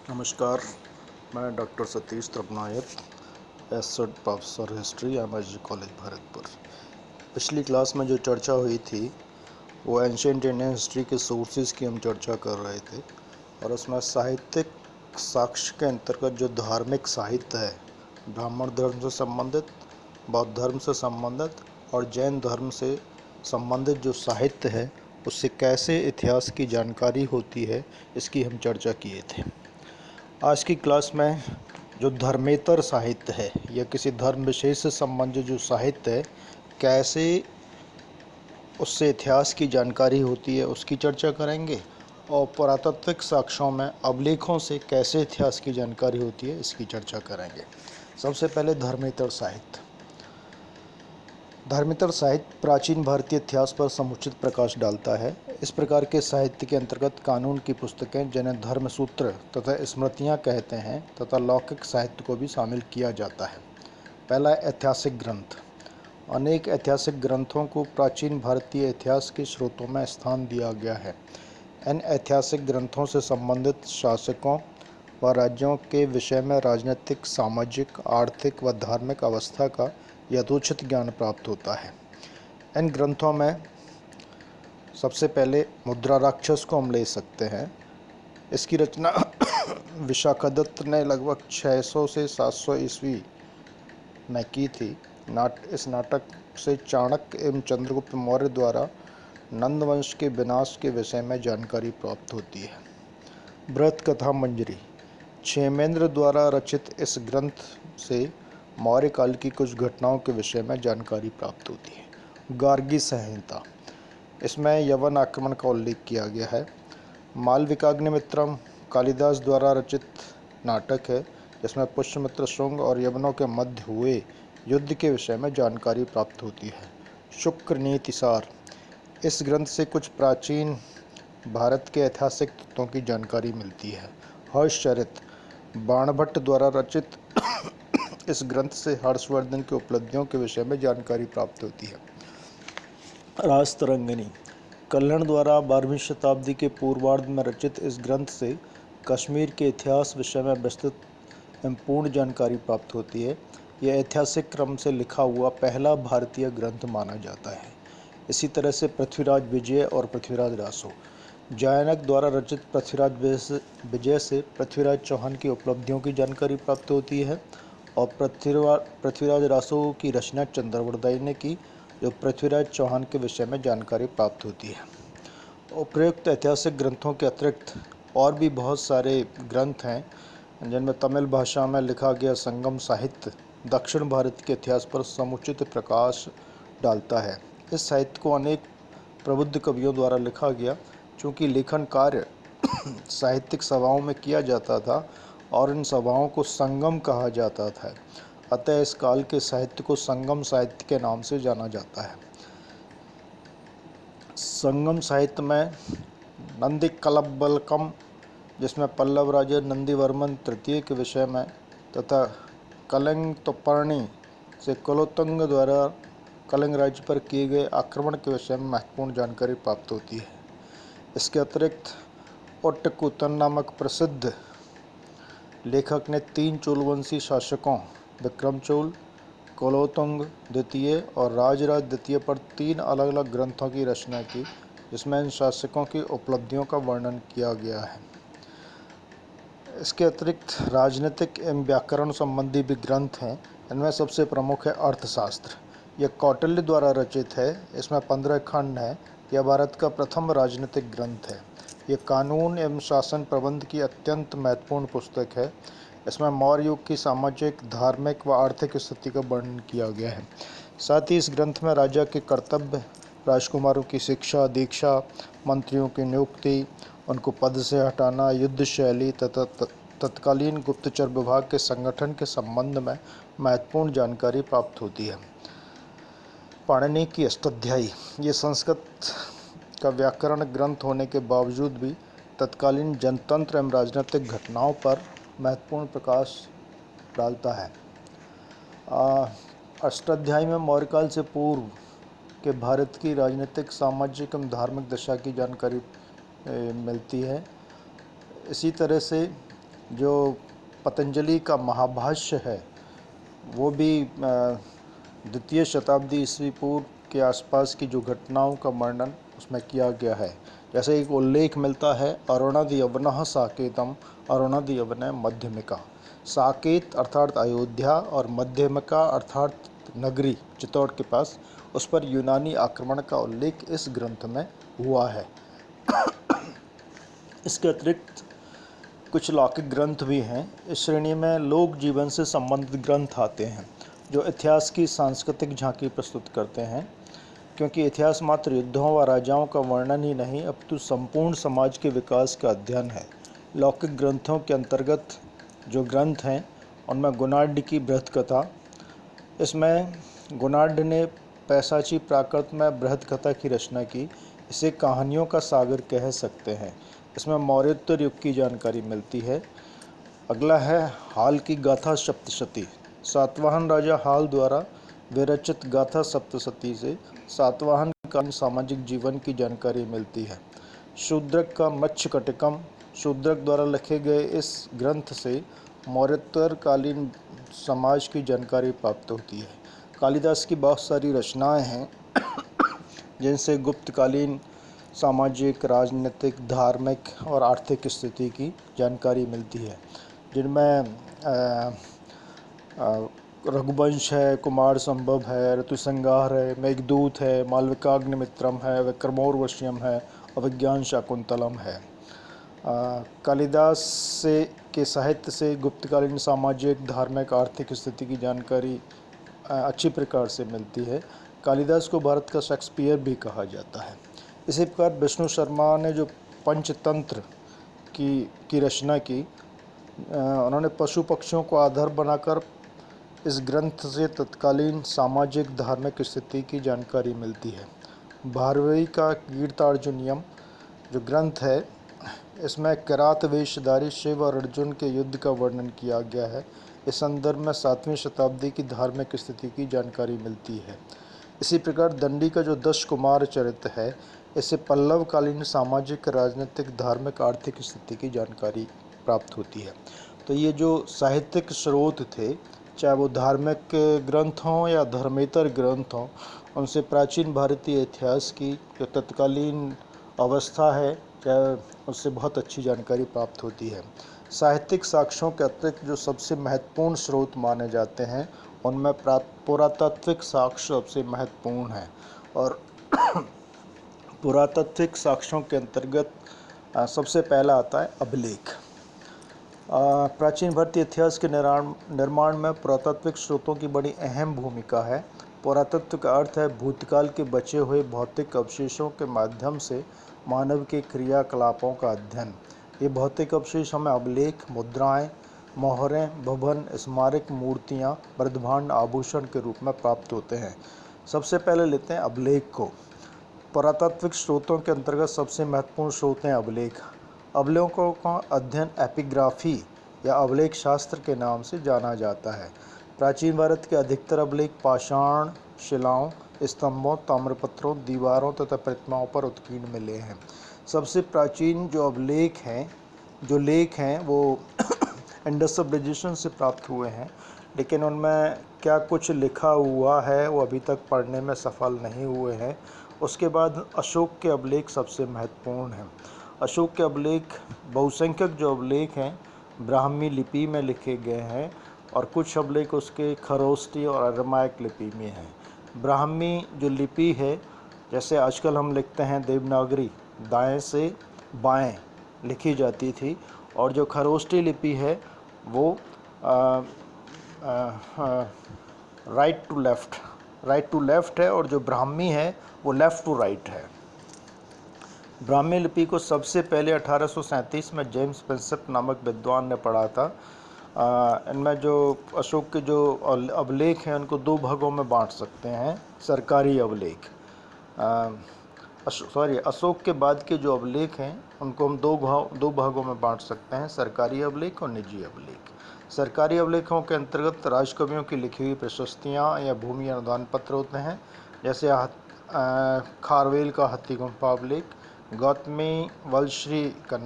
नमस्कार। मैं doctor Satish Tripnayak, associate professor history, MSG college Bharatpur. पिछली क्लास में जो चर्चा हुई थी वो एंशिएंट इंडियन हिस्ट्री के सोर्सेज की हम चर्चा कर रहे थे, और उसमें साहित्यिक साक्ष्य के अंतर्गत जो धार्मिक साहित्य है, ब्राह्मण धर्म से संबंधित, बौद्ध धर्म से संबंधित और जैन धर्म से संबंधित जो साहित्य है उससे कैसे इतिहास की जानकारी होती है, इसकी हम चर्चा किए थे। आज की क्लास में जो धर्मेतर साहित्य है या किसी धर्म विशेष से संबंधित जो साहित्य है, कैसे उससे इतिहास की जानकारी होती है उसकी चर्चा करेंगे, और पुरातात्विक साक्ष्यों में अभिलेखों से कैसे इतिहास की जानकारी होती है इसकी चर्चा करेंगे। सबसे पहले धर्मेतर साहित्य। धर्मेतर साहित्य प्राचीन भारतीय इतिहास पर समुचित प्रकाश डालता है। इस प्रकार के साहित्य के अंतर्गत कानून की पुस्तकें, जिन्हें धर्मसूत्र तथा स्मृतियाँ कहते हैं, तथा लौकिक साहित्य को भी शामिल किया जाता है। पहला, ऐतिहासिक ग्रंथ। अनेक ऐतिहासिक ग्रंथों को प्राचीन भारतीय इतिहास के स्रोतों में स्थान दिया गया है। इन ऐतिहासिक ग्रंथों से संबंधित शासकों व राज्यों के विषय में राजनीतिक, सामाजिक, आर्थिक व धार्मिक अवस्था का यथोचित ज्ञान प्राप्त होता है। इन ग्रंथों में सबसे पहले मुद्रा राक्षस को हम ले सकते हैं। इसकी रचना विशाखादत्त ने लगभग 600 से 700 ईस्वी में की थी। इस नाटक से चाणक्य एवं चंद्रगुप्त मौर्य द्वारा नंद वंश के विनाश के विषय में जानकारी प्राप्त होती है। बृहत कथा मंजरी, क्षेमेंद्र द्वारा रचित इस ग्रंथ से मौर्य काल की कुछ घटनाओं के विषय में जानकारी प्राप्त होती है। गार्गी संहिता, इसमें यवन आक्रमण का उल्लेख किया गया है। मालविकाग्निमित्रम कालिदास द्वारा रचित नाटक है, जिसमें पुष्यमित्र शुंग और यवनों के मध्य हुए युद्ध के विषय में जानकारी प्राप्त होती है। शुक्र नीतिसार, इस ग्रंथ से कुछ प्राचीन भारत के ऐतिहासिक तत्वों की जानकारी मिलती है। हर्षचरित, बाणभट्ट द्वारा रचित इस ग्रंथ से हर्षवर्धन की उपलब्धियों के विषय में जानकारी प्राप्त होती है। राजतरंगिणी, कल्हण द्वारा 12वीं शताब्दी के पूर्वार्ध में रचित इस ग्रंथ से कश्मीर के इतिहास विषय में विस्तृत एवं पूर्ण जानकारी प्राप्त होती है। यह ऐतिहासिक क्रम से लिखा हुआ पहला भारतीय ग्रंथ माना जाता है। इसी तरह से पृथ्वीराज विजय और पृथ्वीराज रासो, जयनक द्वारा रचित पृथ्वीराज विजय से पृथ्वीराज चौहान की उपलब्धियों की जानकारी प्राप्त होती है, और पृथ्वीराज रासो की रचना चंद्रवरदाई ने की, जो पृथ्वीराज चौहान के विषय में जानकारी प्राप्त होती है। उपयुक्त ऐतिहासिक ग्रंथों के अतिरिक्त और भी बहुत सारे ग्रंथ हैं, जिनमें तमिल भाषा में लिखा गया संगम साहित्य दक्षिण भारत के इतिहास पर समुचित प्रकाश डालता है। इस साहित्य को अनेक प्रबुद्ध कवियों द्वारा लिखा गया। चूँकि लेखन कार्य साहित्यिक सभाओं में किया जाता था और इन सभाओं को संगम कहा जाता था, अतः इस काल के साहित्य को संगम साहित्य के नाम से जाना जाता है। संगम साहित्य में नंदी कलबलकम, जिसमें पल्लव राजा नंदीवर्मन तृतीय के विषय में, तथा कलिंग तोपर्णी से कुलोत्तुंग द्वारा कलिंग राज्य पर किए गए आक्रमण के विषय में महत्वपूर्ण जानकारी प्राप्त होती है। इसके अतिरिक्त ओट्टकुतन नामक प्रसिद्ध लेखक ने 3 चोलवंशी शासकों विक्रम चोल, कुलोत्तुंग द्वितीय और राजराज द्वितीय पर 3 अलग अलग ग्रंथों की रचना की, जिसमें इन शासकों की उपलब्धियों का वर्णन किया गया है। इसके अतिरिक्त राजनीतिक एवं व्याकरण संबंधी भी ग्रंथ हैं। इनमें सबसे प्रमुख है अर्थशास्त्र। यह कौटिल्य द्वारा रचित है। इसमें 15 खंड हैं। यह भारत का प्रथम राजनीतिक ग्रंथ है। यह कानून एवं शासन प्रबंध की अत्यंत महत्वपूर्ण पुस्तक है। इसमें मौर्य युग की सामाजिक, धार्मिक व आर्थिक स्थिति का वर्णन किया गया है। साथ ही इस ग्रंथ में राजा के कर्तव्य, राजकुमारों की शिक्षा दीक्षा, मंत्रियों की नियुक्ति, उनको पद से हटाना, युद्ध शैली तथा तत्कालीन गुप्तचर विभाग के संगठन के संबंध में महत्वपूर्ण जानकारी प्राप्त होती है। पाणिनि की अष्टाध्यायी, ये संस्कृत का व्याकरण ग्रंथ होने के बावजूद भी तत्कालीन जनतंत्र एवं राजनीतिक घटनाओं पर महत्वपूर्ण प्रकाश डालता है। अष्टाध्यायी में मौर्यकाल से पूर्व के भारत की राजनीतिक, सामाजिक एवं धार्मिक दशा की जानकारी मिलती है। इसी तरह से जो पतंजलि का महाभाष्य है वो भी द्वितीय शताब्दी ईस्वी पूर्व के आसपास की जो घटनाओं का वर्णन उसमें किया गया है। जैसे एक उल्लेख मिलता है, अरुणद यवनः साकेतम अरुणद यवनः मध्यमिका। साकेत अर्थात अयोध्या और मध्यमिका अर्थात नगरी चित्तौड़ के पास, उस पर यूनानी आक्रमण का उल्लेख इस ग्रंथ में हुआ है। इसके अतिरिक्त कुछ लौकिक ग्रंथ भी हैं। इस श्रेणी में लोक जीवन से संबंधित ग्रंथ आते हैं जो इतिहास की सांस्कृतिक झांकी प्रस्तुत करते हैं, क्योंकि इतिहास मात्र युद्धों व राजाओं का वर्णन ही नहीं अपितु संपूर्ण समाज के विकास का अध्ययन है। लौकिक ग्रंथों के अंतर्गत जो ग्रंथ हैं उनमें गुणाढ्य की बृहत कथा, इसमें गुणाढ्य ने पैसाची प्राकृत में बृहत कथा की रचना की। इसे कहानियों का सागर कह सकते हैं। इसमें मौर्योत्तर युग की जानकारी मिलती है। अगला है हाल की गाथा सप्तशती। सातवाहन राजा हाल द्वारा विरचित गाथा सप्तशती से सातवाहन कालीन सामाजिक जीवन की जानकारी मिलती है। शूद्रक का मत्स्यकटिकम, शूद्रक द्वारा लिखे गए इस ग्रंथ से मौर्योत्तर कालीन समाज की जानकारी प्राप्त होती है। कालिदास की बहुत सारी रचनाएं हैं जिनसे गुप्तकालीन सामाजिक, राजनीतिक, धार्मिक और आर्थिक स्थिति की जानकारी मिलती है, जिनमें रघुवंश है, कुमार संभव है, ऋतुसंहार है, मेघदूत है, मालविकाग्निमित्रम है, विक्रमोर्वश्यम है, अभिज्ञान शाकुंतलम है। कालिदास से के साहित्य से गुप्तकालीन सामाजिक, धार्मिक, आर्थिक स्थिति की जानकारी अच्छी प्रकार से मिलती है। कालिदास को भारत का शेक्सपियर भी कहा जाता है। इसी प्रकार विष्णु शर्मा ने जो पंचतंत्र की रचना की, उन्होंने पशु पक्षियों को आधार बनाकर इस ग्रंथ से तत्कालीन सामाजिक, धार्मिक स्थिति की जानकारी मिलती है। भारवेई का गीतार्जुनियम जो ग्रंथ है, इसमें किरात वेशधारी शिव और अर्जुन के युद्ध का वर्णन किया गया है। इस संदर्भ में 7वीं शताब्दी की धार्मिक स्थिति की जानकारी मिलती है। इसी प्रकार दंडी का जो 10 कुमार चरित्र है, इससे पल्लवकालीन सामाजिक, राजनीतिक, धार्मिक, आर्थिक स्थिति की जानकारी प्राप्त होती है। तो ये जो साहित्यिक स्रोत थे, चाहे वो धार्मिक ग्रंथ हों या धर्मेतर ग्रंथ हों, उनसे प्राचीन भारतीय इतिहास की जो तत्कालीन अवस्था है, चाहे उससे बहुत अच्छी जानकारी प्राप्त होती है। साहित्यिक साक्ष्यों के अतिरिक्त जो सबसे महत्वपूर्ण स्रोत माने जाते हैं, उनमें पुरातात्विक साक्ष्य सबसे महत्वपूर्ण है। और पुरातात्विक साक्ष्यों के अंतर्गत सबसे पहला आता है अभिलेख। प्राचीन भारतीय इतिहास के निर्माण में पुरातात्विक स्रोतों की बड़ी अहम भूमिका है। पुरातत्व का अर्थ है भूतकाल के बचे हुए भौतिक अवशेषों के माध्यम से मानव के क्रियाकलापों का अध्ययन। ये भौतिक अवशेष हमें अभिलेख, मुद्राएं, मोहरें, भवन, स्मारक, मूर्तियाँ, बृहद्भाण्ड, आभूषण के रूप में प्राप्त होते हैं। सबसे पहले लेते हैं अभिलेख को। पुरातात्विक स्रोतों के अंतर्गत सबसे महत्वपूर्ण स्रोत हैं अभिलेख। अभिलेखों का अध्ययन एपिग्राफी या अभिलेख शास्त्र के नाम से जाना जाता है। प्राचीन भारत के अधिकतर अभिलेख पाषाण शिलाओं, स्तंभों, ताम्रपत्रों, दीवारों तथा प्रतिमाओं पर उत्कीर्ण मिले हैं। सबसे प्राचीन जो अभिलेख हैं, जो लेख हैं, वो इंडस सिविलाइजेशन से प्राप्त हुए हैं, लेकिन उनमें क्या कुछ लिखा हुआ है वो अभी तक पढ़ने में सफल नहीं हुए हैं। उसके बाद अशोक के अभिलेख सबसे महत्वपूर्ण हैं। अशोक के अभिलेख, बहुसंख्यक जो अभिलेख हैं, ब्राह्मी लिपि में लिखे गए हैं और कुछ अभिलेख उसके खरोष्टी और अरामाइक लिपि में हैं। ब्राह्मी जो लिपि है, जैसे आजकल हम लिखते हैं देवनागरी, दाएं से बाएं लिखी जाती थी, और जो खरोष्टी लिपि है वो राइट टू लेफ़्ट है, और जो ब्राह्मी है वो लेफ़्ट टू राइट है। ब्राह्मी लिपि को सबसे पहले 1837 में जेम्स प्रिंसेप नामक विद्वान ने पढ़ा था। इनमें जो अशोक के जो अभिलेख हैं उनको दो भागों में बांट सकते हैं। सरकारी अभिलेख, अशोक के बाद के जो अभिलेख हैं उनको हम दो भागों में बांट सकते हैं, सरकारी अभिलेख और निजी अभिलेख। सरकारी अभिलेखों के अंतर्गत राजकवियों की लिखी हुई प्रशस्तियाँ या भूमि अनुदान पत्र होते हैं, जैसे खारवेल का हाथी गुम्फा अभिलेख, गौतमी वलश्री का